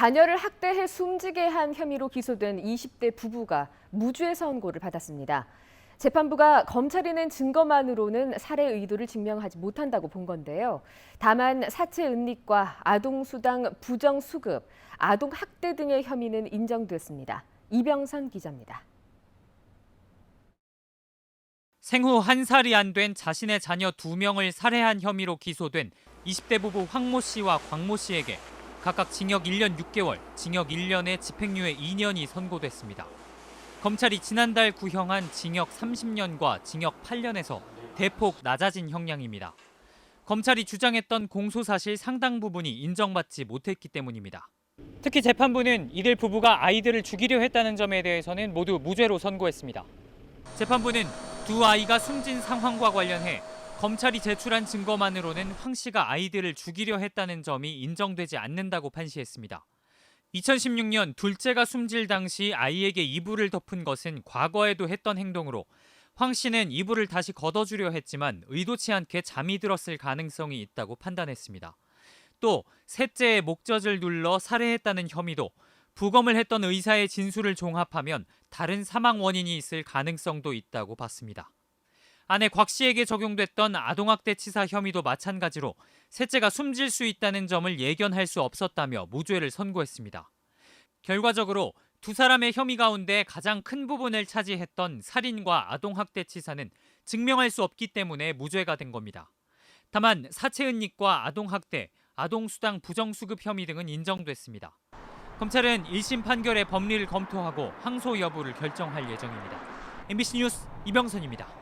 자녀를 학대해 숨지게 한 혐의로 기소된 20대 부부가 무죄 선고를 받았습니다. 재판부가 검찰이 낸 증거만으로는 살해 의도를 증명하지 못한다고 본 건데요. 다만 사체 은닉과 아동수당 부정수급, 아동학대 등의 혐의는 인정됐습니다. 이병선 기자입니다. 생후 1살이 안 된 자신의 자녀 2명을 살해한 혐의로 기소된 20대 부부 황모 씨와 광모 씨에게 각각 징역 1년 6개월, 징역 1년에 집행유예 2년이 선고됐습니다. 검찰이 지난달 구형한 징역 30년과 징역 8년에서 대폭 낮아진 형량입니다. 검찰이 주장했던 공소사실 상당 부분이 인정받지 못했기 때문입니다. 특히 재판부는 이들 부부가 아이들을 죽이려 했다는 점에 대해서는 모두 무죄로 선고했습니다. 재판부는 두 아이가 숨진 상황과 관련해 검찰이 제출한 증거만으로는 황 씨가 아이들을 죽이려 했다는 점이 인정되지 않는다고 판시했습니다. 2016년 둘째가 숨질 당시 아이에게 이불을 덮은 것은 과거에도 했던 행동으로 황 씨는 이불을 다시 걷어주려 했지만 의도치 않게 잠이 들었을 가능성이 있다고 판단했습니다. 또 셋째의 목젖을 눌러 살해했다는 혐의도 부검을 했던 의사의 진술을 종합하면 다른 사망 원인이 있을 가능성도 있다고 봤습니다. 아내 곽 씨에게 적용됐던 아동학대 치사 혐의도 마찬가지로 셋째가 숨질 수 있다는 점을 예견할 수 없었다며 무죄를 선고했습니다. 결과적으로 두 사람의 혐의 가운데 가장 큰 부분을 차지했던 살인과 아동학대 치사는 증명할 수 없기 때문에 무죄가 된 겁니다. 다만 사체 은닉과 아동학대, 아동수당 부정수급 혐의 등은 인정됐습니다. 검찰은 1심 판결의 법리를 검토하고 항소 여부를 결정할 예정입니다. MBC 뉴스 이병선입니다.